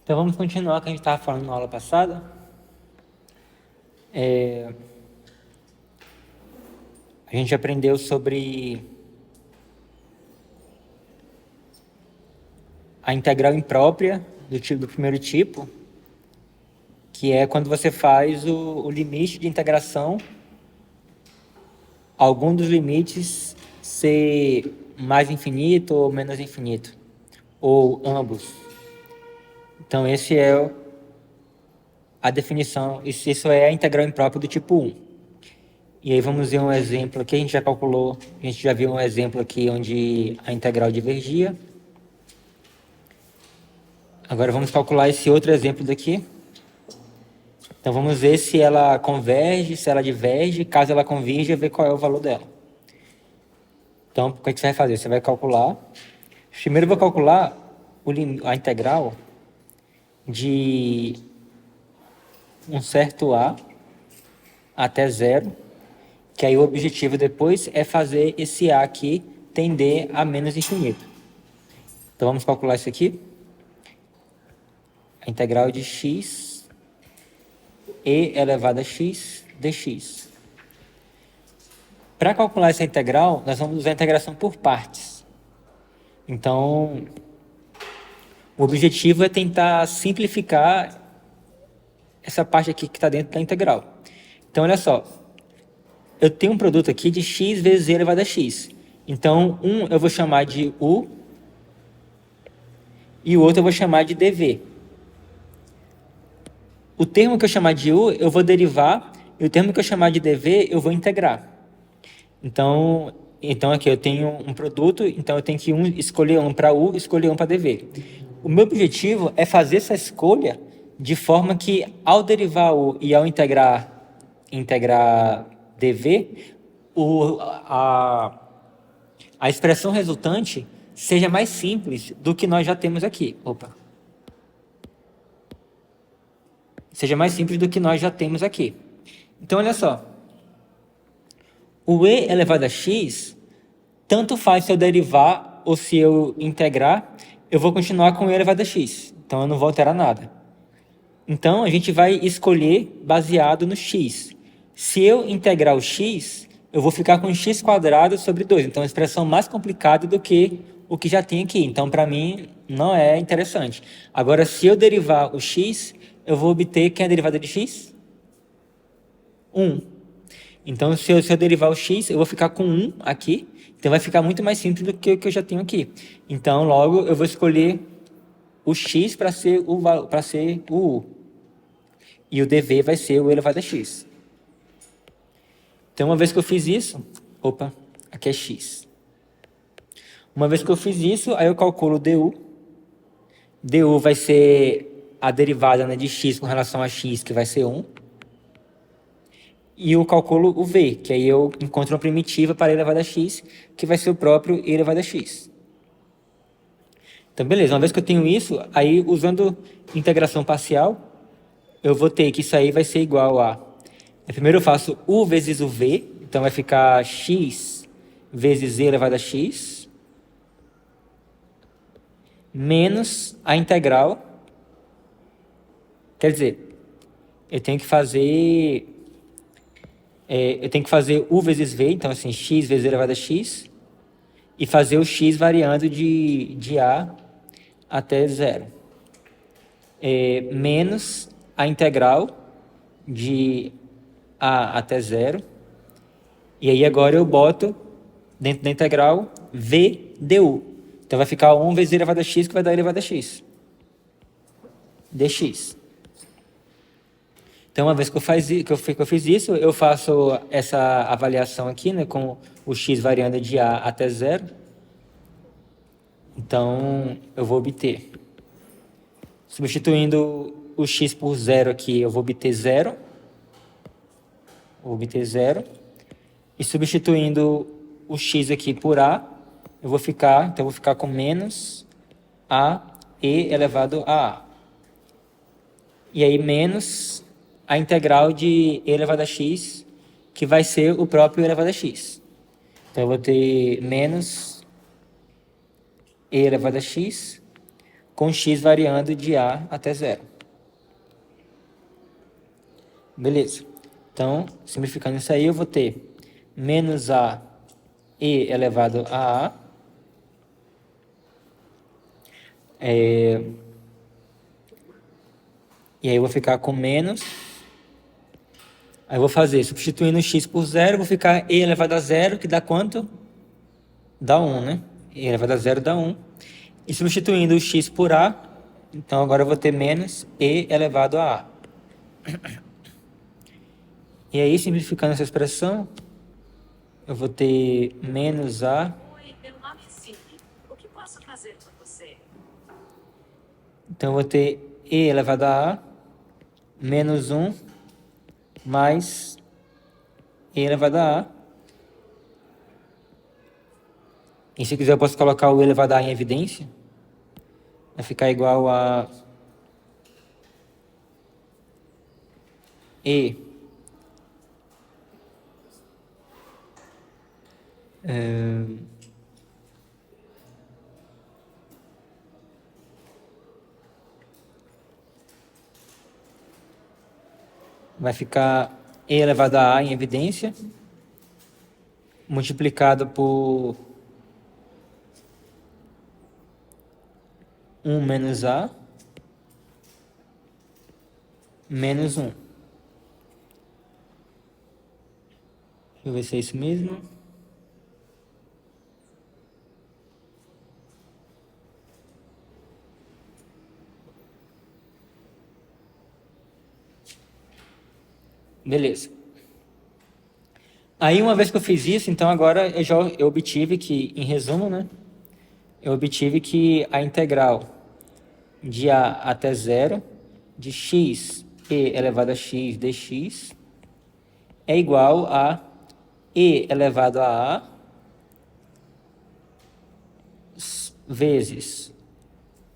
Então vamos continuar o que a gente estava falando na aula passada. A gente aprendeu sobre a integral imprópria do primeiro tipo, que é quando você faz o limite de integração, algum dos limites ser mais infinito ou menos infinito, ou ambos. Então esse é a definição, isso é a integral imprópria do tipo 1. E aí vamos ver um exemplo aqui, a gente já calculou, a gente já viu um exemplo aqui onde a integral divergia. Agora vamos calcular esse outro exemplo daqui. Então vamos ver se ela converge, se ela diverge, caso ela convirja, ver qual é o valor dela. Então, o que você vai fazer? Você vai calcular. Primeiro eu vou calcular a integral de um certo A até zero, que aí o objetivo depois é fazer esse A aqui tender a menos infinito. Então vamos calcular isso aqui. A integral de x e elevado a x dx. Para calcular essa integral, nós vamos usar a integração por partes. Então, o objetivo é tentar simplificar essa parte aqui que está dentro da integral. Então, olha só. Eu tenho um produto aqui de x vezes e elevado a x. Então, um eu vou chamar de u e o outro eu vou chamar de dv. O termo que eu chamar de u eu vou derivar e o termo que eu chamar de dv eu vou integrar. Então aqui eu tenho um produto, então eu tenho que escolher um para u, escolher um para dv. O meu objetivo é fazer essa escolha de forma que ao derivar u e ao integrar dv, a expressão resultante seja mais simples do que nós já temos aqui. Seja mais simples do que nós já temos aqui. Então, olha só. O e elevado a x, tanto faz se eu derivar ou se eu integrar, eu vou continuar com e elevado a x. Então, eu não vou alterar nada. Então, a gente vai escolher baseado no x. Se eu integrar o x, eu vou ficar com x quadrado sobre 2. Então, é uma expressão mais complicada do que o que já tem aqui. Então, para mim, não é interessante. Agora, se eu derivar o x, eu vou obter, quem é a derivada de x? 1. Então, se eu derivar o x, eu vou ficar com 1 aqui. Então, vai ficar muito mais simples do que o que eu já tenho aqui. Então, logo, eu vou escolher o x para ser o u. E o dv vai ser o elevado a x. Então, uma vez que eu fiz isso... aqui é x. Uma vez que eu fiz isso, aí eu calculo du. Du vai ser a derivada, né, de x com relação a x, que vai ser 1. E eu calculo o v, que aí eu encontro uma primitiva para e elevado a x, que vai ser o próprio e elevado a x. Então, beleza. Uma vez que eu tenho isso, aí usando integração parcial, eu vou ter que isso aí vai ser igual a... Primeiro eu faço u vezes o v, então vai ficar x vezes e elevado a x, menos a integral. Quer dizer, eu tenho que fazer u vezes v, então assim, x vezes e elevado a x, e fazer o x variando de a até zero. Menos a integral de a até zero. E aí agora eu boto dentro da integral v du. Então vai ficar 1 vezes e elevado a x, que vai dar elevado a x. dx. Então, uma vez que eu fiz isso, eu faço essa avaliação aqui, né, com o x variando de a até zero. Então, eu vou obter, substituindo o x por zero aqui, eu vou obter zero. Vou obter zero. E substituindo o x aqui por a, eu vou ficar com menos a e elevado a a. E aí, menos a integral de e elevado a x, que vai ser o próprio e elevado a x. Então, eu vou ter menos e elevado a x com x variando de a até zero. Beleza. Então, simplificando isso aí, eu vou ter menos a e elevado a a. E aí eu vou ficar com menos. Aí eu vou fazer, substituindo x por zero, eu vou ficar e elevado a zero, que dá quanto? Dá 1, né? E elevado a zero dá 1. E substituindo o x por a, então agora eu vou ter menos e elevado a a. E aí, simplificando essa expressão, eu vou ter menos a. Oi, meu nome é Cindy. O que posso fazer por você? Então eu vou ter e elevado a a menos 1 mais e elevado a a. E se quiser eu posso colocar o e elevado a a em evidência. Vai ficar igual a e vai ficar e elevado a a em evidência multiplicado por 1 menos a menos 1. Deixa eu ver se é isso mesmo. Beleza. Aí, uma vez que eu fiz isso, então agora eu obtive que, em resumo, né? Eu obtive que a integral de a até zero de x e elevado a x dx é igual a e elevado a a vezes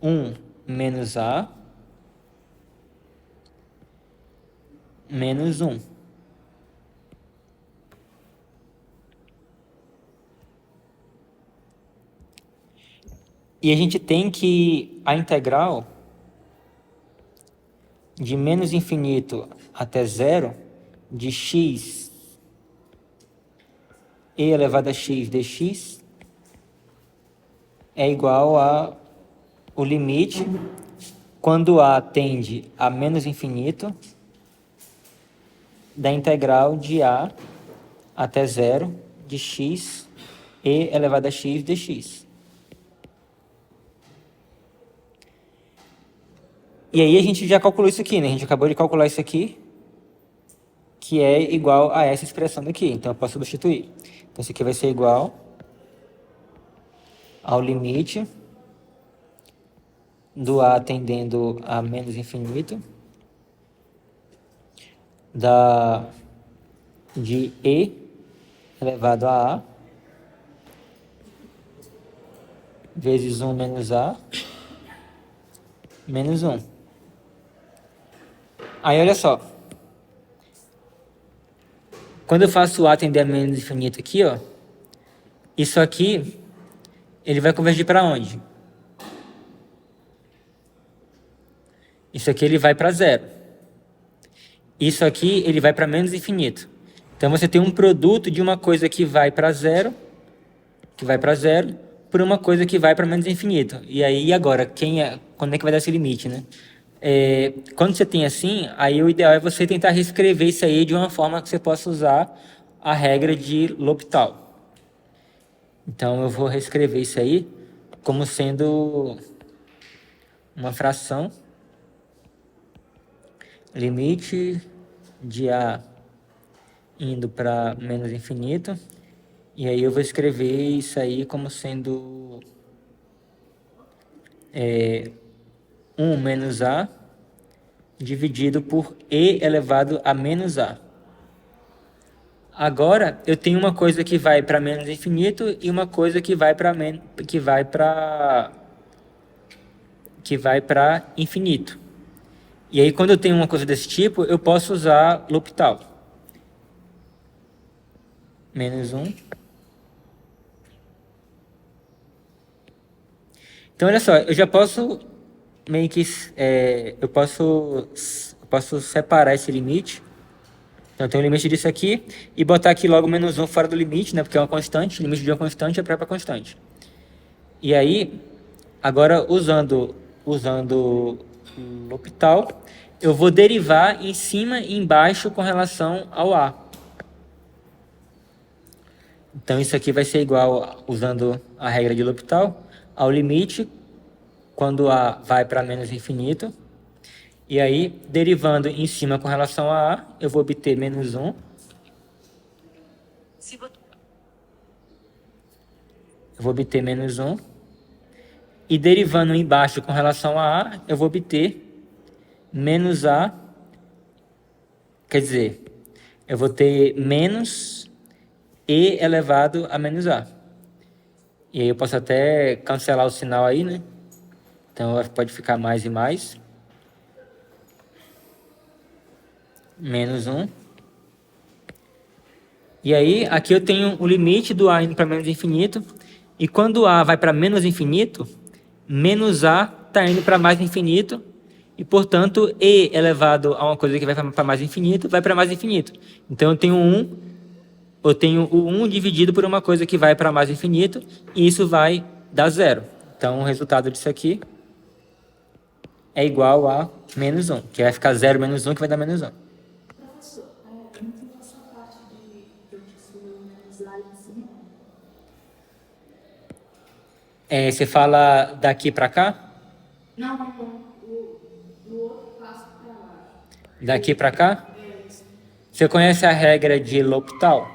1 menos a menos 1. E a gente tem que a integral de menos infinito até zero de x e elevado a x dx é igual a o limite quando a tende a menos infinito da integral de a até zero de x e elevado a x dx. E aí a gente já calculou isso aqui, né? A gente acabou de calcular isso aqui, que é igual a essa expressão daqui. Então eu posso substituir. Então isso aqui vai ser igual ao limite do a tendendo a menos infinito de e elevado a vezes 1 menos a menos 1. Aí olha só. Quando eu faço o a tender a menos infinito aqui, ó, isso aqui ele vai convergir para onde? Isso aqui ele vai para zero. Isso aqui ele vai para menos infinito. Então você tem um produto de uma coisa que vai para zero, por uma coisa que vai para menos infinito. E aí agora, quando é que vai dar esse limite, né? Quando você tem assim, aí o ideal é você tentar reescrever isso aí de uma forma que você possa usar a regra de L'Hopital. Então eu vou reescrever isso aí como sendo uma fração, limite de a indo para menos infinito, e aí eu vou escrever isso aí como sendo 1 menos a dividido por e elevado a menos a. Agora eu tenho uma coisa que vai para menos infinito e uma coisa que vai para infinito. E aí quando eu tenho uma coisa desse tipo, eu posso usar L'Hopital. Menos 1. Então olha só, eu já posso meio que eu posso separar esse limite. Então, eu tenho o limite disso aqui e botar aqui logo menos um fora do limite, né? Porque é uma constante, o limite de uma constante é a própria constante. E aí, agora usando L'Hopital, eu vou derivar em cima e embaixo com relação ao A. Então, isso aqui vai ser igual, usando a regra de L'Hopital, ao limite, quando A vai para menos infinito. E aí, derivando em cima com relação a A, eu vou obter menos 1. Se vo- Eu vou obter menos 1. E derivando embaixo com relação a A, eu vou obter menos A. Quer dizer, eu vou ter menos E elevado a menos A. E aí eu posso até cancelar o sinal aí, né? Então pode ficar mais e mais. Menos 1. E aí, aqui eu tenho o limite do A indo para menos infinito. E quando A vai para menos infinito, menos A está indo para mais infinito. E, portanto, E elevado a uma coisa que vai para mais infinito, vai para mais infinito. Então, eu tenho o 1 dividido por uma coisa que vai para mais infinito. E isso vai dar zero. Então, o resultado disso aqui é igual a menos 1. Que vai ficar 0 menos 1, que vai dar menos 1. Professor, não tem essa parte de eu disse menos lá em cima. Você fala daqui para cá? Não, não, não. Do outro passo para lá. Daqui para cá? É isso. Você conhece a regra de L'Hopital?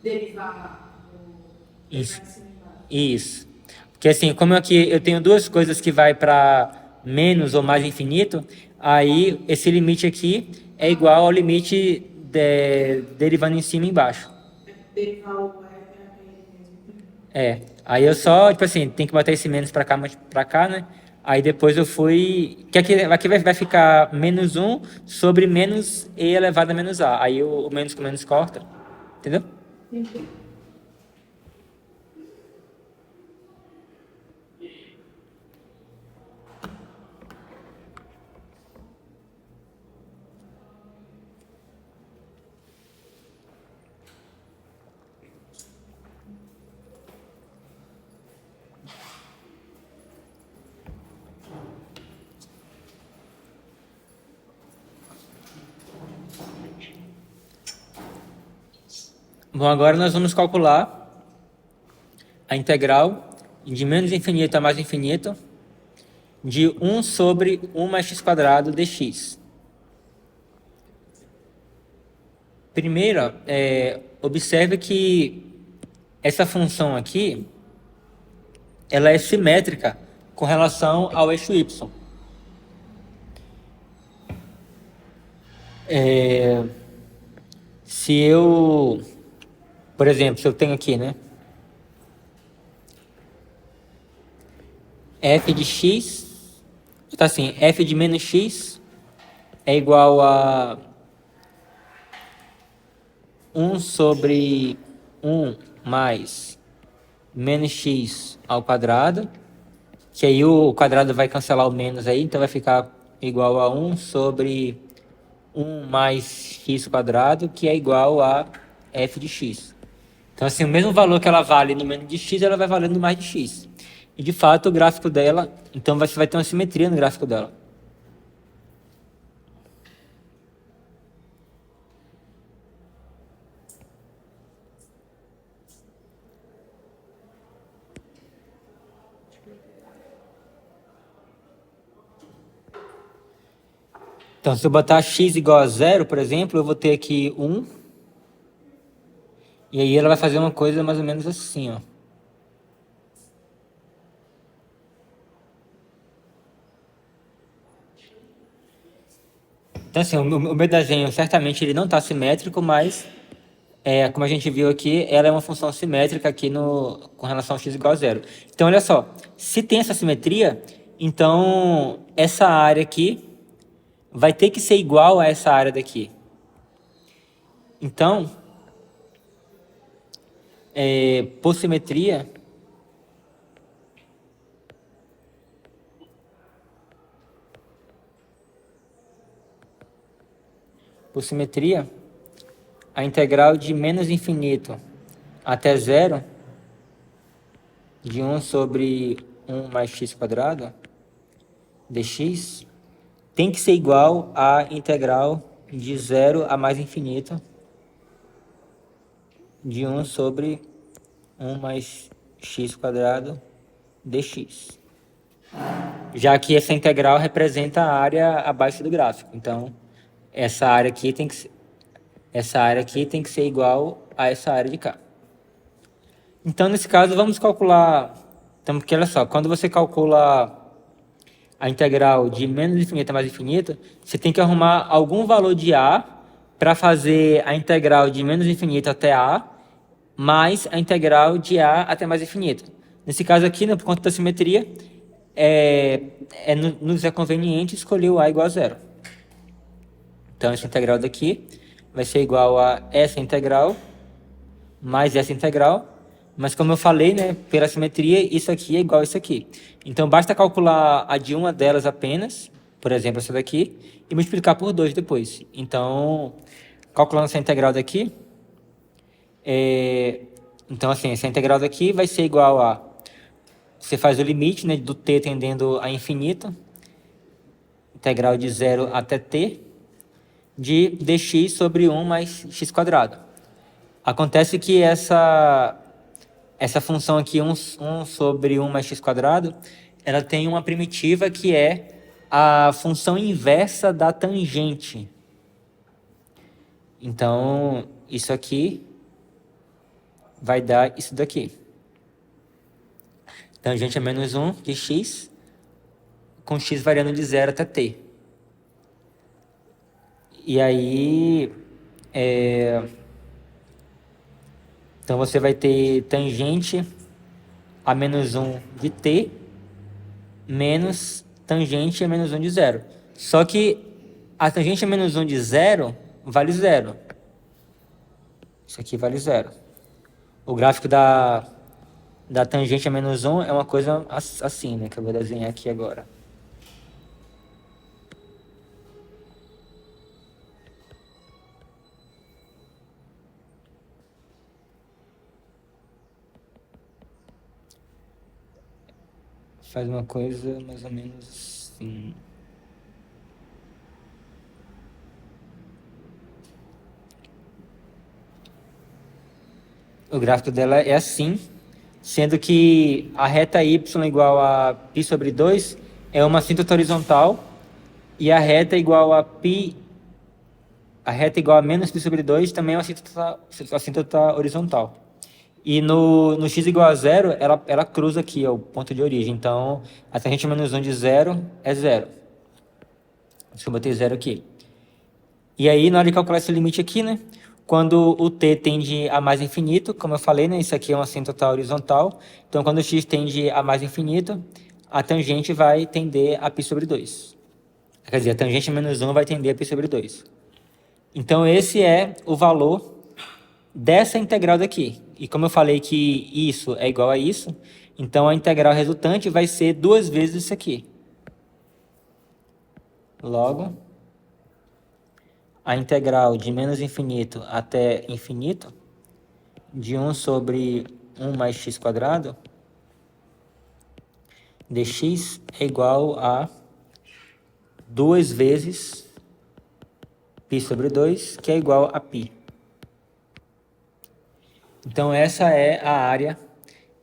Derivar Isso. em cima e embaixo. Isso. Porque assim, como aqui eu tenho duas coisas que vai para menos ou mais infinito, aí esse limite aqui é igual ao limite derivando em cima e embaixo. Derivar o é ele mesmo. Aí eu só, tipo assim, tem que botar esse menos para cá, mais para cá, né? Aí depois eu fui... Que aqui vai ficar menos 1 sobre menos E elevado a menos A. Aí o menos com menos corta. Entendeu? Entendi. Bom, agora nós vamos calcular a integral de menos infinito a mais infinito de 1 sobre 1 mais x quadrado dx. Primeiro, observe que essa função aqui, ela é simétrica com relação ao eixo y. Se eu, por exemplo, se eu tenho aqui, né? F de x, tá assim, f de menos x é igual a 1 sobre 1 mais menos x ao quadrado, que aí o quadrado vai cancelar o menos aí, então vai ficar igual a 1 sobre 1 mais x quadrado, que é igual a f de x. Então, assim, o mesmo valor que ela vale no menos de x, ela vai valer no mais de x. E, de fato, o gráfico dela, então você vai ter uma simetria no gráfico dela. Então, se eu botar x igual a 0, por exemplo, eu vou ter aqui 1. E aí ela vai fazer uma coisa mais ou menos assim, ó. Então, assim, o meu desenho, certamente, ele não está simétrico, mas, como a gente viu aqui, ela é uma função simétrica aqui com relação a x igual a 0. Então, olha só, se tem essa simetria, então essa área aqui vai ter que ser igual a essa área daqui. Então, por simetria, por simetria, a integral de menos infinito até zero, de 1 sobre 1 mais x quadrado, dx, tem que ser igual à integral de 0 a mais infinito, de 1 sobre 1 mais x quadrado dx. Já que essa integral representa a área abaixo do gráfico. Então, essa área aqui tem que ser igual a essa área de cá. Então, nesse caso, vamos calcular... Então, porque olha só, quando você calcula a integral de menos infinito a mais infinito, você tem que arrumar algum valor de a para fazer a integral de menos infinito até a, mais a integral de a até mais infinito. Nesse caso aqui, né, por conta da simetria, nos é conveniente escolher o a igual a zero. Então, essa integral daqui vai ser igual a essa integral mais essa integral. Mas como eu falei, né, pela simetria, isso aqui é igual a isso aqui. Então, basta calcular a de uma delas apenas, por exemplo, essa daqui, e multiplicar por 2 depois. Então, calculando essa integral daqui, então, assim, essa integral daqui vai ser igual a... Você faz o limite, né, do t tendendo a infinito, integral de 0 até t, de dx sobre 1 mais x quadrado. Acontece que essa função aqui, 1 sobre 1 mais x quadrado, ela tem uma primitiva que é a função inversa da tangente. Então, isso aqui vai dar isso daqui. Tangente é menos 1 de x, com x variando de 0 até t. E aí, então você vai ter tangente a menos 1 de t, menos tangente a menos 1 de 0. Só que a tangente a menos 1 de 0 vale 0. Isso aqui vale 0. O gráfico da tangente a menos 1 é uma coisa assim, né? Que eu vou desenhar aqui agora. Faz uma coisa mais ou menos assim. O gráfico dela é assim, sendo que a reta y igual a π sobre 2 é uma assíntota horizontal e a reta igual a menos π sobre 2 também é uma assíntota horizontal. E no x igual a 0, ela cruza aqui, é o ponto de origem. Então, a tangente menos 1 de 0 é 0. Deixa eu botar 0 aqui. E aí, na hora de calcular esse limite aqui, né? Quando o t tende a mais infinito, como eu falei, né? Isso aqui é uma assíntota horizontal. Então, quando o x tende a mais infinito, a tangente vai tender a π sobre 2. Quer dizer, a tangente menos 1 vai tender a π sobre 2. Então, esse é o valor dessa integral daqui. E como eu falei que isso é igual a isso, então a integral resultante vai ser 2 vezes isso aqui. Logo, a integral de menos infinito até infinito, de 1 sobre 1 mais x quadrado, dx é igual a 2 vezes π sobre 2, que é igual a π. Então, essa é a área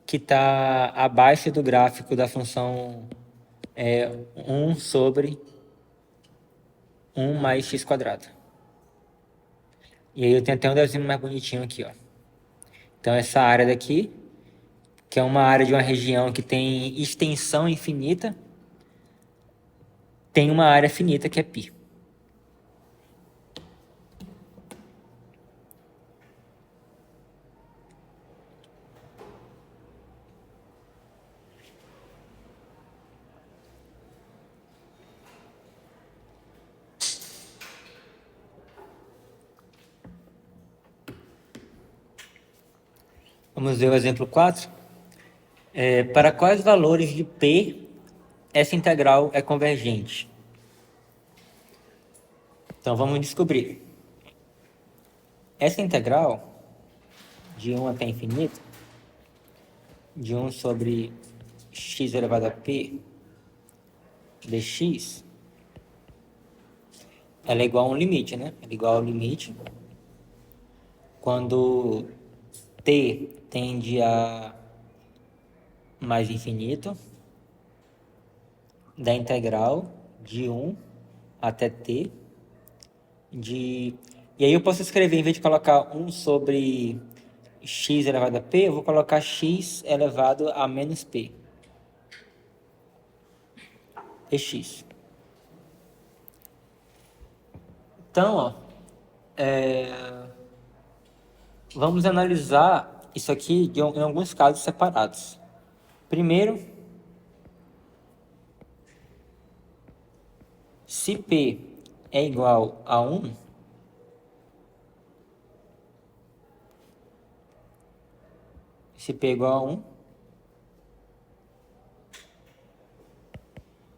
que está abaixo do gráfico da função 1 sobre 1 mais x quadrado. E aí eu tenho até um desenho mais bonitinho aqui, ó. Então, essa área daqui, que é uma área de uma região que tem extensão infinita, tem uma área finita que é π. Vamos ver o exemplo 4. Para quais valores de P essa integral é convergente? Então, vamos descobrir. Essa integral de 1 até infinito, de 1 sobre x elevado a p dx, ela é igual a um limite, né? Ela é igual ao limite quando t tende a mais infinito da integral de 1 até t de... E aí eu posso escrever, em vez de colocar 1 sobre x elevado a p, eu vou colocar x elevado a menos p dx. Então, ó, vamos analisar isso aqui em alguns casos separados. Primeiro, se P é igual a 1, se P é igual a 1,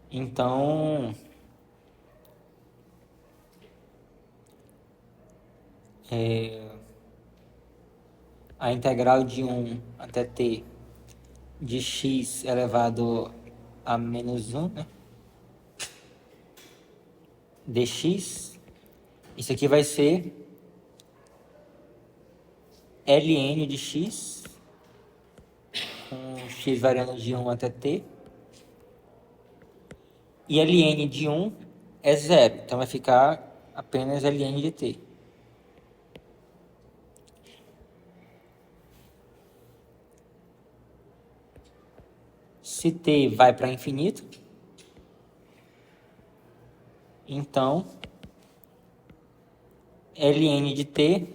então a integral de 1 até t de x elevado a menos 1, né? dx, isso aqui vai ser ln de x, com x variando de 1 até t, e ln de 1 é 0, então vai ficar apenas ln de t. Se t vai para infinito, então ln de t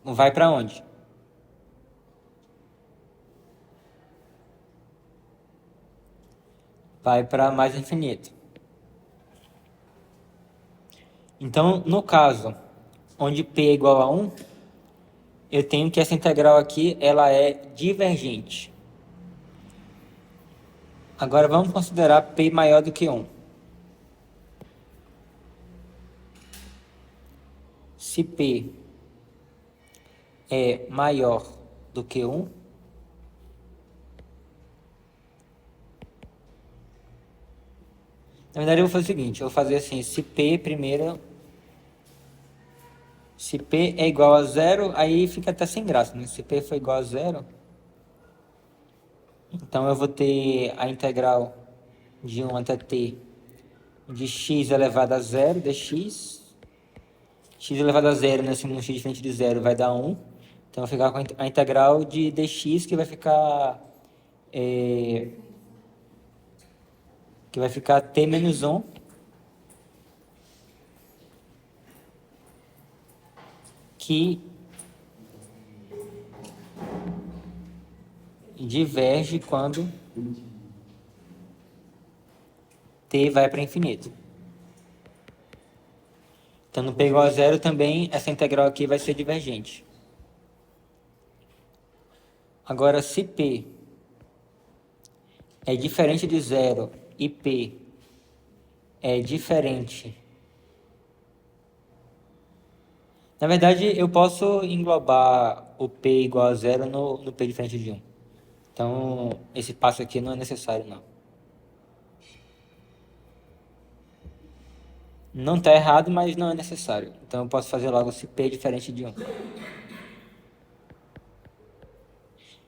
vai para onde? Vai para mais infinito. Então, no caso onde p é igual a 1, eu tenho que essa integral aqui ela é divergente. Agora vamos considerar p maior do que 1. Se p é maior do que 1, na verdade eu vou fazer o seguinte, eu vou fazer assim, se p é igual a 0, aí fica até sem graça, né? Se p for igual a 0, então eu vou ter a integral de 1 até t de x elevado a 0 dx. X elevado a 0 nesse mundo x diferente de 0 vai dar 1. Então vai ficar com a integral de dx que vai ficar t menos 1, que diverge quando t vai para infinito. Então no p igual a 0 também essa integral aqui vai ser divergente. Agora se p é diferente de 0 e p é diferente. Na verdade, eu posso englobar o p igual a 0 no p diferente de 1. Então, esse passo aqui não é necessário, não. Não está errado, mas não é necessário. Então, eu posso fazer logo se p é diferente de 1.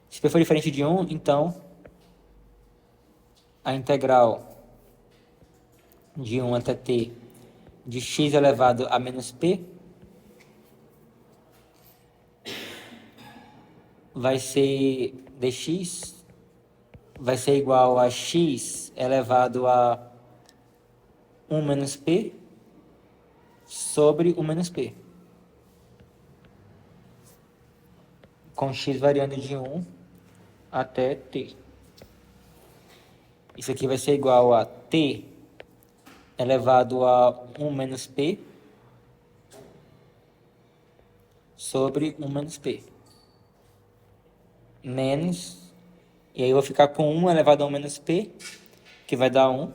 Se p for diferente de 1, então a integral de 1 até t de x elevado a menos p vai ser dx, vai ser igual a x elevado a 1 menos p sobre 1 menos p, com x variando de 1 até t. Isso aqui vai ser igual a t elevado a 1 menos p sobre 1 menos p. Menos, e aí eu vou ficar com 1 elevado a 1 menos p, que vai dar 1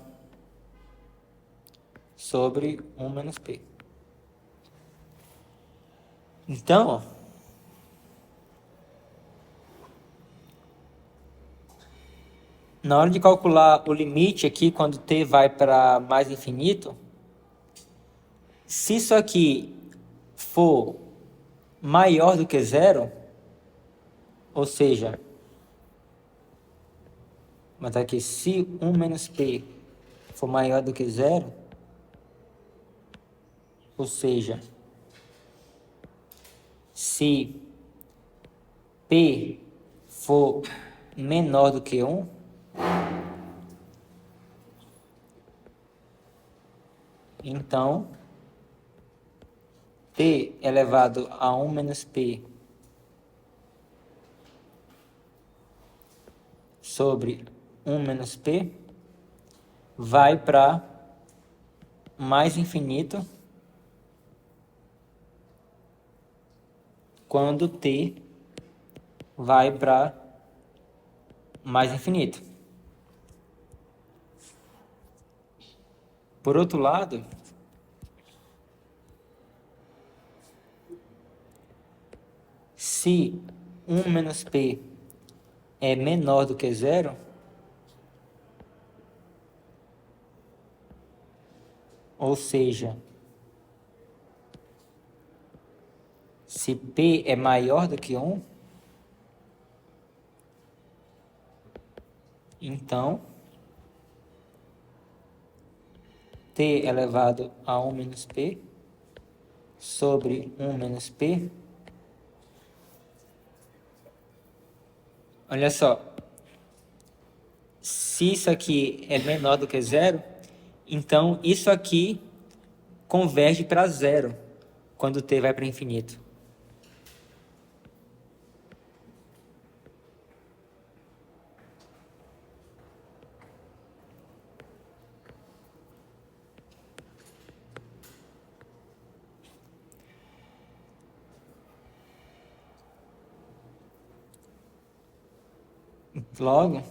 sobre 1 menos p. Então, na hora de calcular o limite aqui, quando t vai para mais infinito, se isso aqui for maior do que zero, ou seja, vou botar aqui, se 1 menos p for maior do que zero, ou seja, se p for menor do que 1, então t elevado a 1 menos p sobre 1 menos p vai para mais infinito quando t vai para mais infinito. Por outro lado, se 1 menos p é menor do que zero, ou seja, se p é maior do que 1, então t elevado a 1 menos p sobre 1 menos p. Olha só, se isso aqui é menor do que zero, então isso aqui converge para zero quando t vai para infinito. Logo,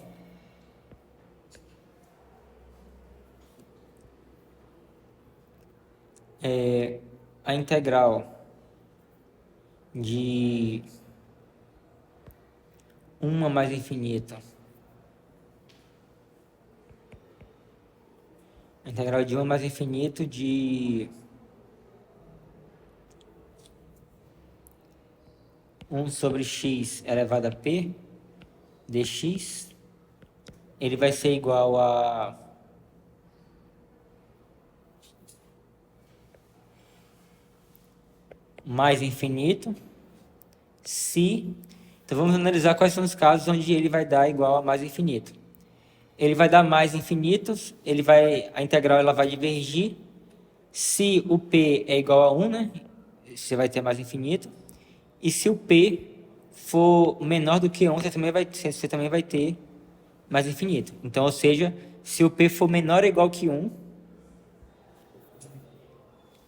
a integral de 1 mais infinito, a integral de 1 mais infinito de 1 sobre x elevado a p dx, ele vai ser igual a mais infinito se... Então vamos analisar quais são os casos onde ele vai dar igual a mais infinito. Ele vai dar mais infinitos, a integral ela vai divergir. Se o p é igual a 1, né, você vai ter mais infinito. E se o p for menor do que 1, você também vai ter mais infinito. Então, ou seja, se o p for menor ou igual que 1,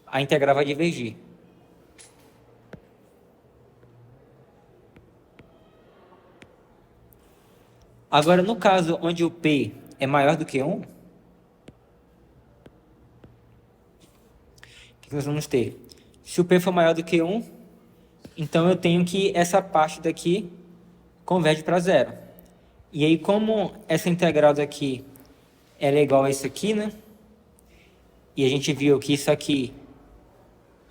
a integral vai divergir. Agora, no caso onde o p é maior do que 1, o que nós vamos ter? Se o p for maior do que 1, então eu tenho que essa parte daqui converge para zero. E aí, como essa integral daqui ela é igual a isso aqui, né? E a gente viu que isso aqui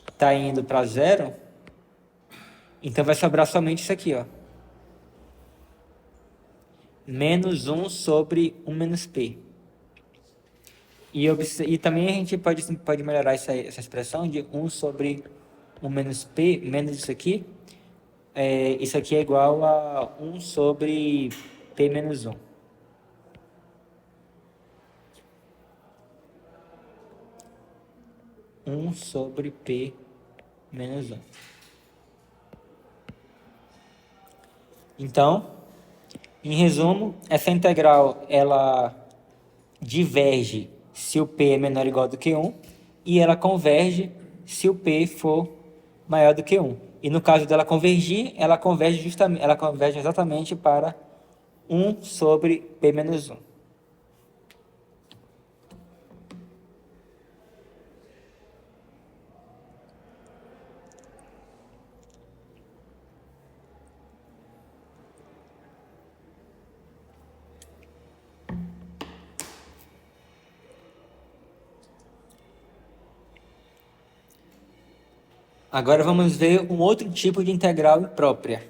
está indo para zero, então vai sobrar somente isso aqui, ó. Menos 1 sobre 1 menos p. E também a gente pode melhorar essa expressão de 1 sobre 1 menos p, menos isso aqui. Isso aqui é igual a 1 sobre p menos 1. Sobre p menos 1. Então, em resumo, essa integral ela diverge se o p é menor ou igual do que 1 e ela converge se o p for maior do que 1. E no caso dela convergir, ela converge exatamente para 1 sobre p menos 1. Agora vamos ver um outro tipo de integral imprópria,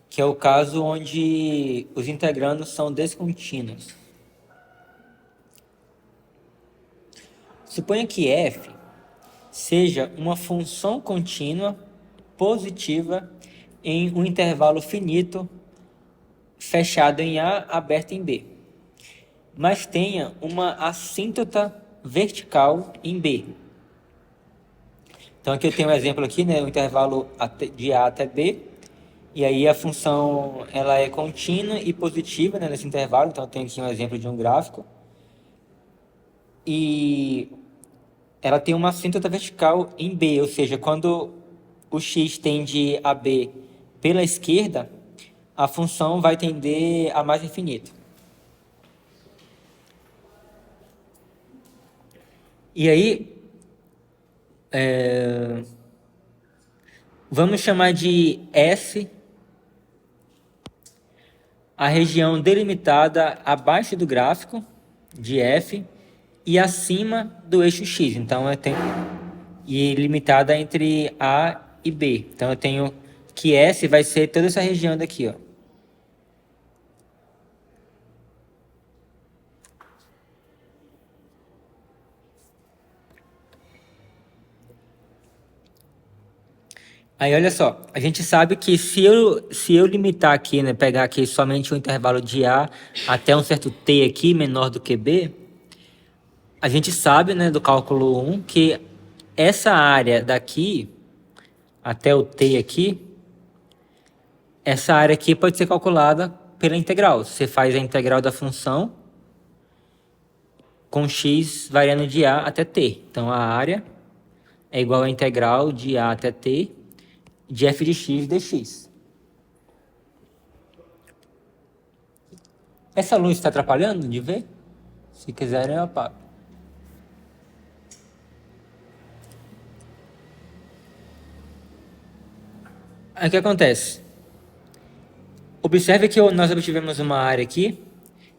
que é o caso onde os integrandos são descontínuos. Suponha que f seja uma função contínua positiva em um intervalo finito fechado em A, aberto em B, mas tenha uma assíntota vertical em B. Então aqui eu tenho um exemplo aqui, né, o intervalo de A até B, e aí a função ela é contínua e positiva, né, nesse intervalo. Então eu tenho aqui um exemplo de um gráfico, e ela tem uma assíntota vertical em B, ou seja, quando o x tende a B pela esquerda, a função vai tender a mais infinito. E aí, vamos chamar de S a região delimitada abaixo do gráfico de f e acima do eixo x. Então, eu tenho e limitada entre A e B. Então, eu tenho que S vai ser toda essa região daqui, ó. Aí, olha só, a gente sabe que se eu limitar aqui, né, pegar aqui somente o intervalo de A até um certo T aqui, menor do que B, a gente sabe, né, do cálculo 1, que essa área daqui, até o T aqui, essa área aqui pode ser calculada pela integral. Você faz a integral da função com x variando de A até T. Então, a área é igual à integral de A até T de f de x dx. Essa luz está atrapalhando de ver? Se quiserem, eu apago. Aí o que acontece? Observe que nós obtivemos uma área aqui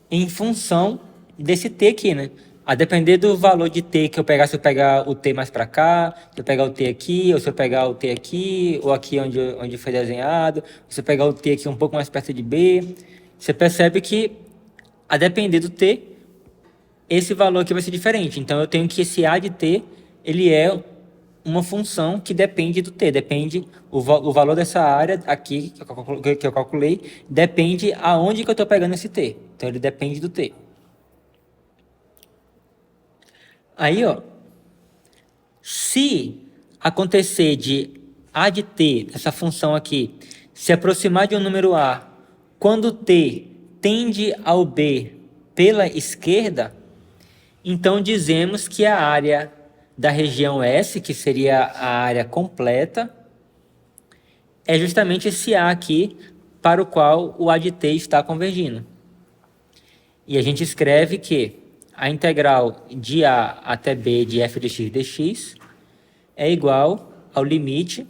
em função desse t aqui, né? A depender do valor de t que eu pegar, se eu pegar o t mais para cá, se eu pegar o t aqui, ou se eu pegar o t aqui, ou aqui onde foi desenhado, ou se eu pegar o t aqui um pouco mais perto de b, você percebe que, a depender do t, esse valor aqui vai ser diferente. Então, eu tenho que esse a de t, ele é uma função que depende do t, depende o valor dessa área aqui que eu calculei, depende aonde que eu estou pegando esse t. Então, ele depende do t. Aí, ó, se acontecer de a de t, essa função aqui, se aproximar de um número a, quando t tende ao b pela esquerda, então dizemos que a área da região S, que seria a área completa, é justamente esse A aqui para o qual o A de t está convergindo. E a gente escreve que a integral de A até B de f de x dx é igual ao limite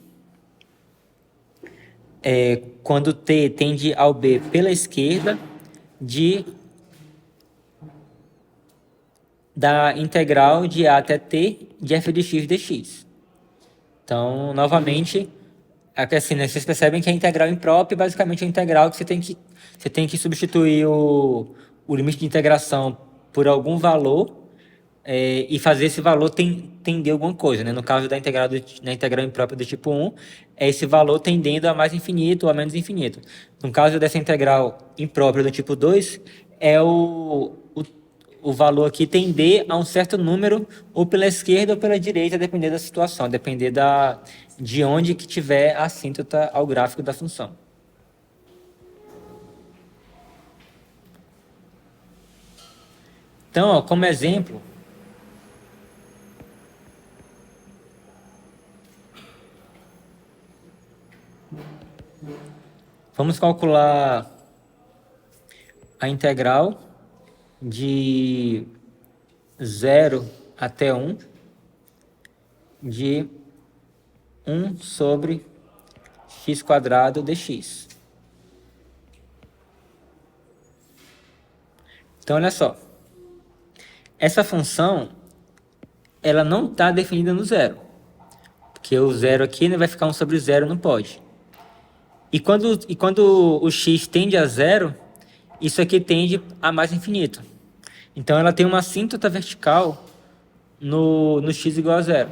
quando t tende ao B pela esquerda da integral de A até t de f de x dx. Então, novamente, assim, né, vocês percebem que a integral imprópria basicamente é a integral que você tem que substituir o limite de integração por algum valor e fazer esse valor tender alguma coisa, né? No caso da integral imprópria do tipo 1, é esse valor tendendo a mais infinito ou a menos infinito. No caso dessa integral imprópria do tipo 2, é o valor aqui tender a um certo número, ou pela esquerda ou pela direita, depender da situação, depender de onde que tiver a assíntota ao gráfico da função. Então, ó, como exemplo, vamos calcular a integral de 0 até 1 de 1 sobre x² dx. Então, olha só. Essa função, ela não está definida no zero. Porque o zero aqui, né, vai ficar 1 sobre zero, não pode. E quando o x tende a zero, isso aqui tende a mais infinito. Então ela tem uma assíntota vertical no x igual a zero.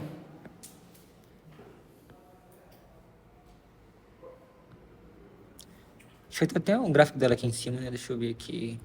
Deixa eu ter até um gráfico dela aqui em cima, né? Deixa eu ver aqui.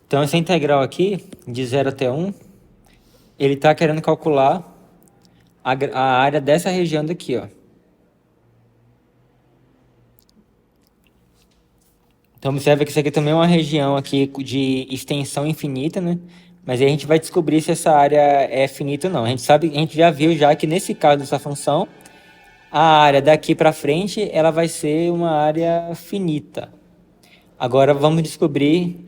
Então essa integral aqui, de 0 até 1, ele está querendo calcular a área dessa região daqui, ó. Então observa que isso aqui também é uma região aqui de extensão infinita, né? Mas aí a gente vai descobrir se essa área é finita ou não. A gente já viu já que nesse caso dessa função, a área daqui para frente, ela vai ser uma área finita. Agora vamos descobrir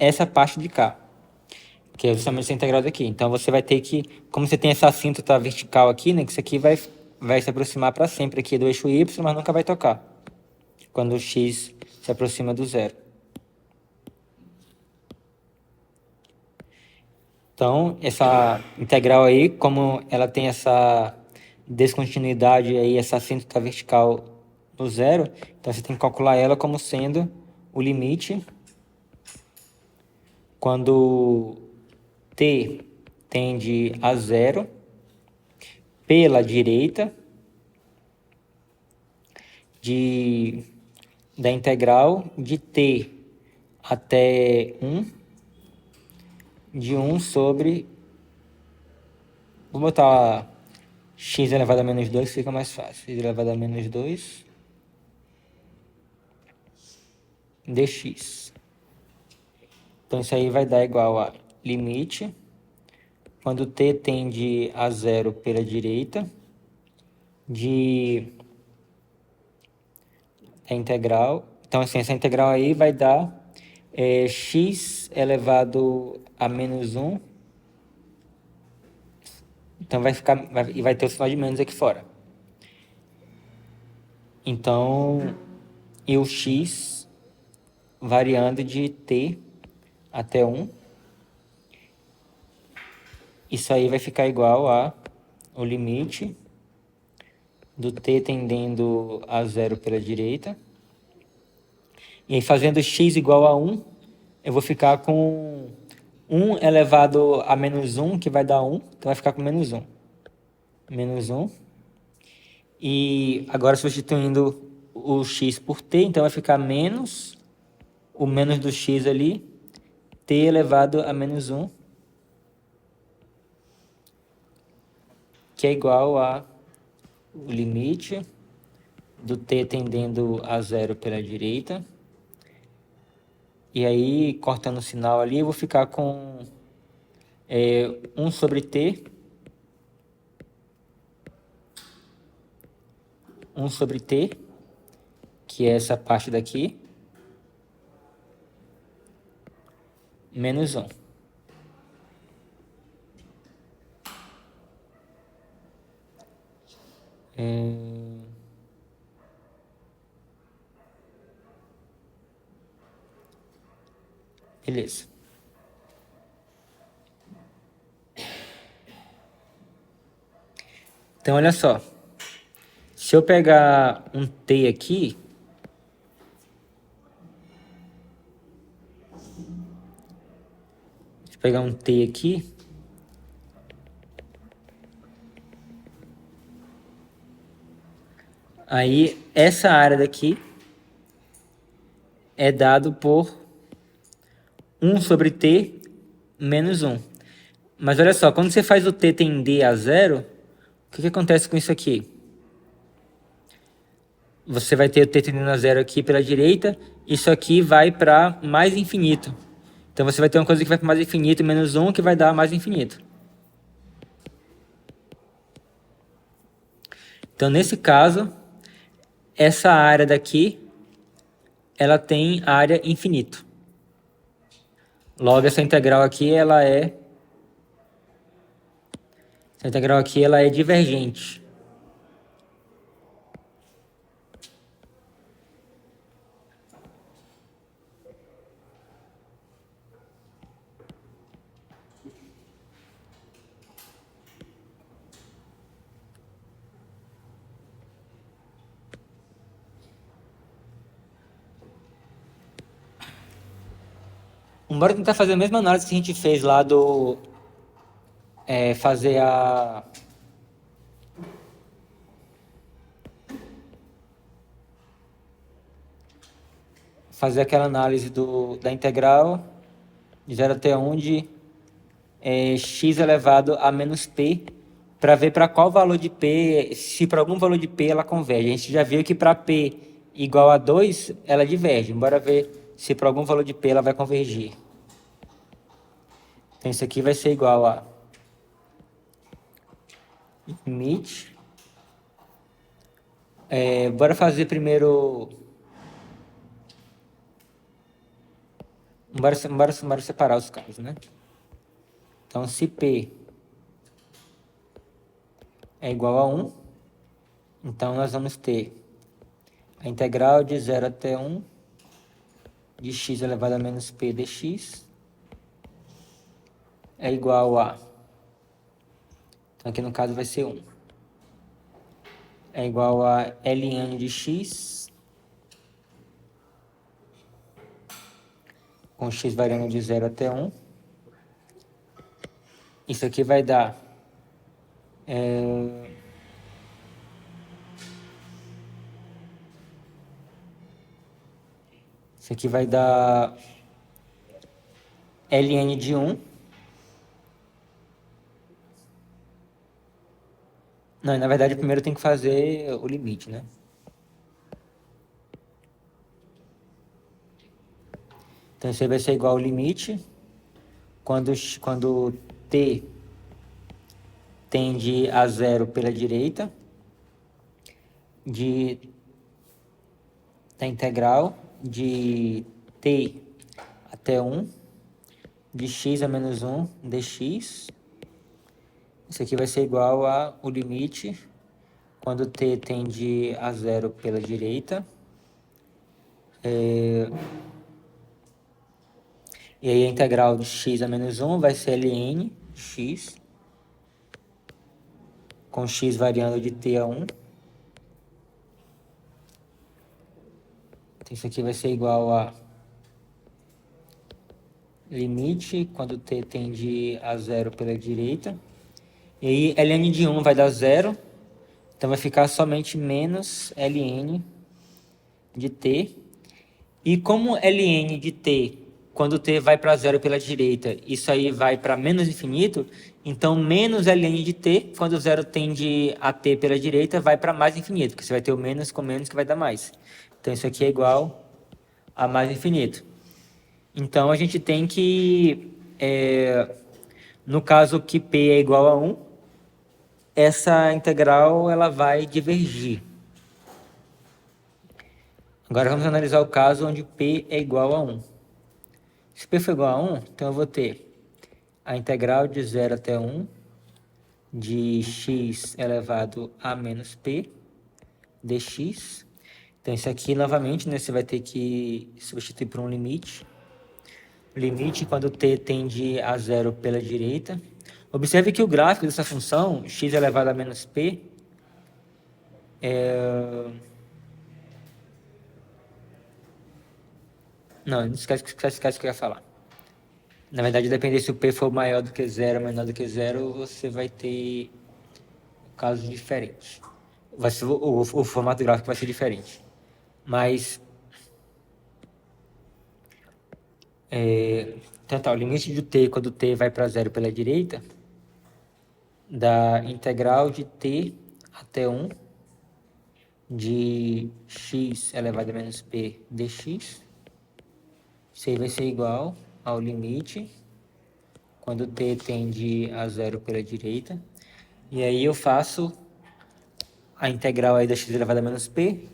essa parte de cá, que é justamente essa integral daqui. Então você vai ter que, como você tem essa assíntota vertical aqui, né? Que isso aqui vai se aproximar para sempre aqui do eixo y, mas nunca vai tocar, quando o x se aproxima do zero. Então, essa integral aí, como ela tem essa descontinuidade aí, essa assíntota vertical no zero, então você tem que calcular ela como sendo o limite quando t tende a zero pela direita da integral de t até 1 de 1 sobre... Vou botar x elevado a menos 2, fica mais fácil. X elevado a menos 2 dx. Então isso aí vai dar igual a limite quando t tende a zero pela direita da integral. Então assim, essa integral aí vai dar x elevado a menos 1. Então vai ter o sinal de menos aqui fora. Então, e o x variando de t até 1. Isso aí vai ficar igual a o limite do t tendendo a zero pela direita. E aí, fazendo x igual a 1, eu vou ficar com 1 elevado a menos 1, que vai dar 1. Então, vai ficar com menos 1. Menos 1. E agora, substituindo o x por t, então vai ficar menos o menos do x ali, t elevado a menos 1, que é igual a o limite do t tendendo a zero pela direita. E aí, cortando o sinal ali, eu vou ficar com 1 sobre t, 1 sobre t, que é essa parte daqui, menos 1. Beleza. Então, olha só. Se eu pegar um t aqui, deixa eu pegar um t aqui, aí essa área daqui é dado por 1 sobre t menos 1. Mas olha só, quando você faz o t tender a zero, o que acontece com isso aqui? Você vai ter o t tendendo a zero aqui pela direita, isso aqui vai para mais infinito. Então você vai ter uma coisa que vai para mais infinito, menos 1, que vai dar mais infinito. Então, nesse caso, essa área daqui, ela tem área infinito. Logo, essa integral aqui, ela é divergente. Bora tentar fazer a mesma análise que a gente fez lá do... fazer aquela análise da integral de 0 até 1 de x elevado a menos p, para ver para qual valor de p, se para algum valor de p ela converge. A gente já viu que para p igual a 2, ela diverge. Bora ver se para algum valor de p ela vai convergir. Então, isso aqui vai ser igual a limite. Bora fazer primeiro... Bora separar os casos, né? Então, se P é igual a 1, então nós vamos ter a integral de 0 até 1 de x elevado a menos p dx é igual a... Então, aqui no caso vai ser 1. É igual a ln de x com x variando de 0 até 1. Isso aqui vai dar... Isso aqui vai dar ln de 1. Não, na verdade, primeiro tem que fazer o limite, né? Então, isso aí vai ser igual ao limite quando t tende a 0 pela direita da integral de t até 1 de x a menos 1 dx. Isso aqui vai ser igual ao limite quando t tende a 0 pela direita. E aí a integral de x a menos 1 vai ser ln de x, com x variando de t a 1. Então, isso aqui vai ser igual a limite quando t tende a 0 pela direita. E aí ln de 1 vai dar 0, então vai ficar somente menos ln de t. E como ln de t, quando t vai para 0 pela direita, isso aí vai para menos infinito, então menos ln de t, quando 0 tende a t pela direita, vai para mais infinito, porque você vai ter o menos com menos que vai dar mais. Então isso aqui é igual a mais infinito. Então a gente tem que, no caso que p é igual a 1, essa integral ela vai divergir. Agora vamos analisar o caso onde p é igual a 1. Se p for igual a 1, então eu vou ter a integral de 0 até 1 de x elevado a menos p dx. Então isso aqui novamente, né, você vai ter que substituir por um limite. Limite quando t tende a 0 pela direita. Observe que o gráfico dessa função, x elevado a menos p, Não, esquece o que eu ia falar. Na verdade, depende se o P for maior do que zero, menor do que zero, você vai ter casos diferentes. Vai ser, o formato gráfico vai ser diferente. Mas, então tá, o limite de t quando t vai para zero pela direita, dá integral de t até 1 de x elevado a menos p dx. Isso aí vai ser igual ao limite quando t tende a zero pela direita. E aí eu faço a integral aí da x elevado a menos p,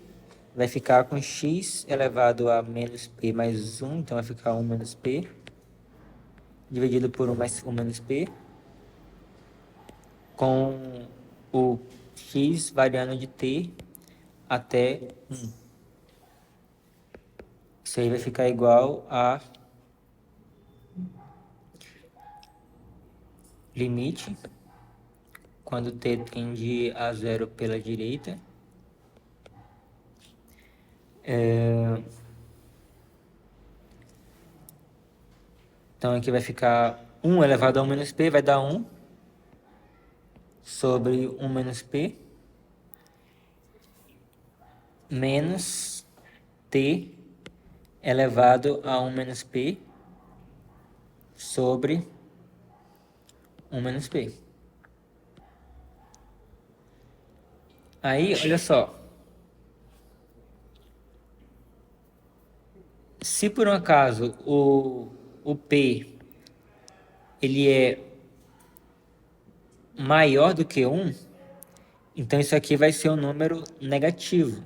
vai ficar com x elevado a menos p mais 1, então vai ficar 1 menos p, dividido por 1 mais 1 menos p, com o x variando de t até 1. Isso aí vai ficar igual a limite, quando t tende a zero pela direita, então aqui vai ficar 1 elevado a 1 menos p, vai dar 1 sobre 1 menos p, menos t elevado a 1 menos p sobre 1 menos p. Aí, olha só. Se por um acaso o p ele é maior do que 1, então isso aqui vai ser um número negativo.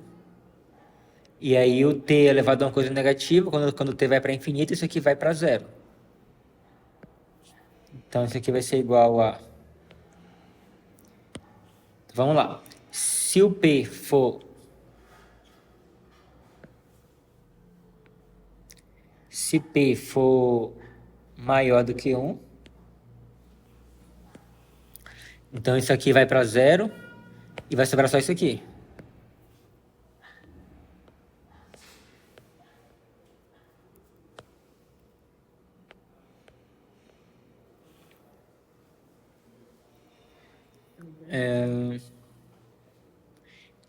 E aí o t elevado a uma coisa negativa, quando o t vai para infinito, isso aqui vai para zero. Então isso aqui vai ser igual a... Vamos lá. Se o p for... Se p for maior do que 1, então isso aqui vai para zero e vai sobrar só isso aqui.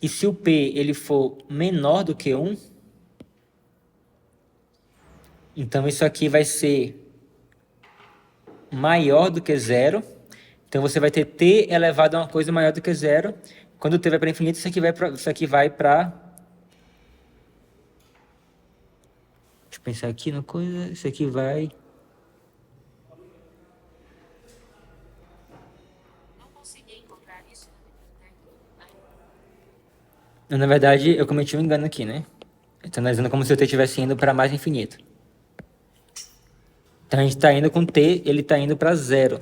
E se o p ele for menor do que 1, então isso aqui vai ser maior do que zero. Então você vai ter t elevado a uma coisa maior do que zero. Quando t vai para infinito, isso aqui vai para... Deixa eu pensar aqui na coisa. Isso aqui vai... Não consegui encontrar isso na biblioteca. Na verdade, eu cometi um engano aqui, né? Eu estou analisando como se o t estivesse indo para mais infinito. Então a gente está indo com t, ele está indo para zero.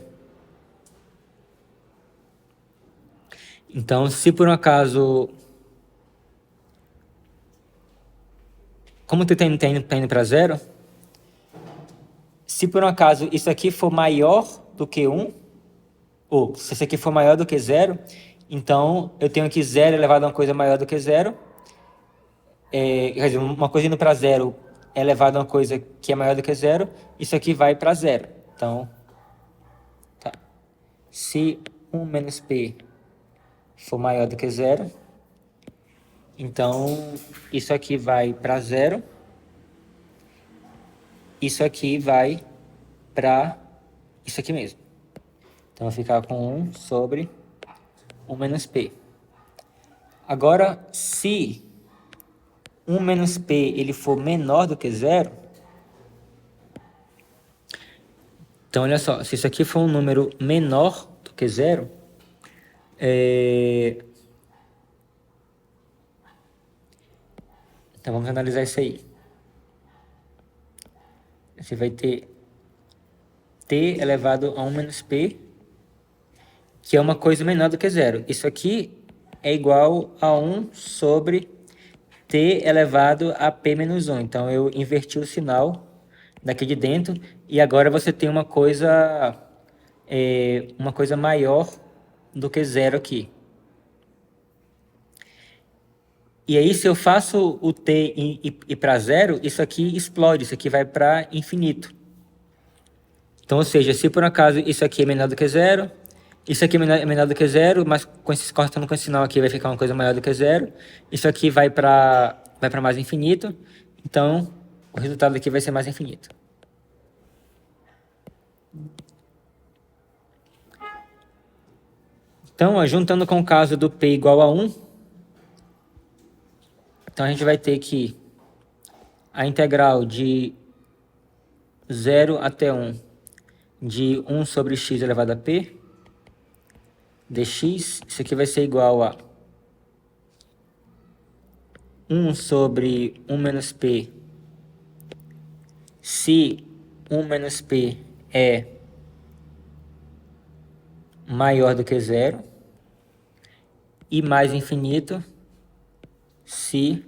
Então, se por um acaso... Como o t está indo para zero, se por um acaso isso aqui for maior do que 1, ou se isso aqui for maior do que zero, então eu tenho aqui zero elevado a uma coisa maior do que zero. Quer dizer, uma coisa indo para zero é elevado a uma coisa que é maior do que zero, isso aqui vai para zero. Então, tá. Se 1 menos p for maior do que zero, então isso aqui vai para zero, isso aqui vai para isso aqui mesmo. Então vai ficar com 1 sobre 1 menos p. Agora, se 1 menos p ele for menor do que zero, então olha só, se isso aqui for um número menor do que zero, então vamos analisar isso aí. Você vai ter t elevado a 1 menos p, que é uma coisa menor do que zero. Isso aqui é igual a 1 sobre t elevado a p menos 1. Então eu inverti o sinal daqui de dentro e agora você tem uma coisa maior do que zero aqui. E aí, se eu faço o t ir para zero, isso aqui explode, isso aqui vai para infinito. Então, ou seja, se por acaso isso aqui é menor do que zero, isso aqui é menor do que zero, mas cortando com esse sinal aqui vai ficar uma coisa maior do que zero, isso aqui vai para mais infinito, então o resultado aqui vai ser mais infinito. Então, ó, juntando com o caso do p igual a 1, então a gente vai ter que a integral de 0 até 1 de 1 sobre x elevado a p dx, isso aqui vai ser igual a 1 sobre 1 menos p, se 1 menos p é maior do que zero, e mais infinito se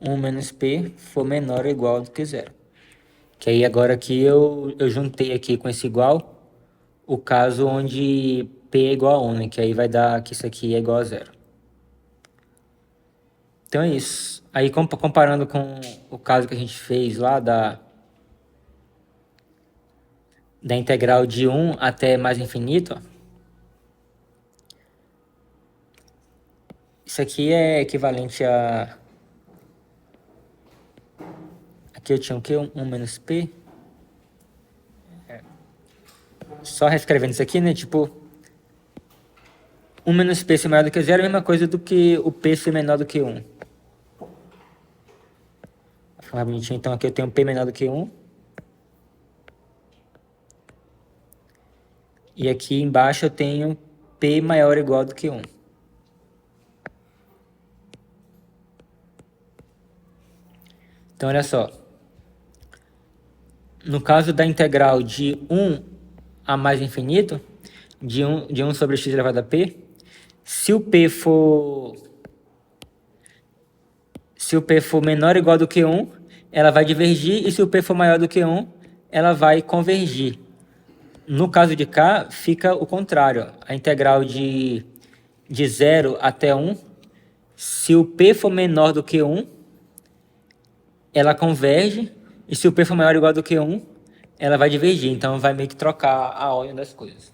1 menos p for menor ou igual do que zero. Que aí agora aqui eu juntei aqui com esse igual o caso onde p é igual a 1, né? Que aí vai dar que isso aqui é igual a zero. Então é isso. Aí comparando com o caso que a gente fez lá da integral de 1 até mais infinito, ó. Isso aqui é equivalente a... Aqui eu tinha o quê? 1 menos p. Só reescrevendo isso aqui, né? Tipo, 1 menos p ser maior do que zero é a mesma coisa do que o p ser menor do que 1. Vai ficar mais bonitinho. Então aqui eu tenho p menor do que 1. E aqui embaixo eu tenho p maior ou igual do que 1. Então, olha só. No caso da integral de 1 a mais infinito, de 1 sobre x elevado a p, se o p for menor ou igual do que 1, ela vai divergir, e se o p for maior do que 1, ela vai convergir. No caso de cá, fica o contrário. A integral de 0 até 1, se o p for menor do que 1, ela converge, e se o p for maior ou igual do que 1, ela vai divergir. Então, vai meio que trocar a ordem das coisas.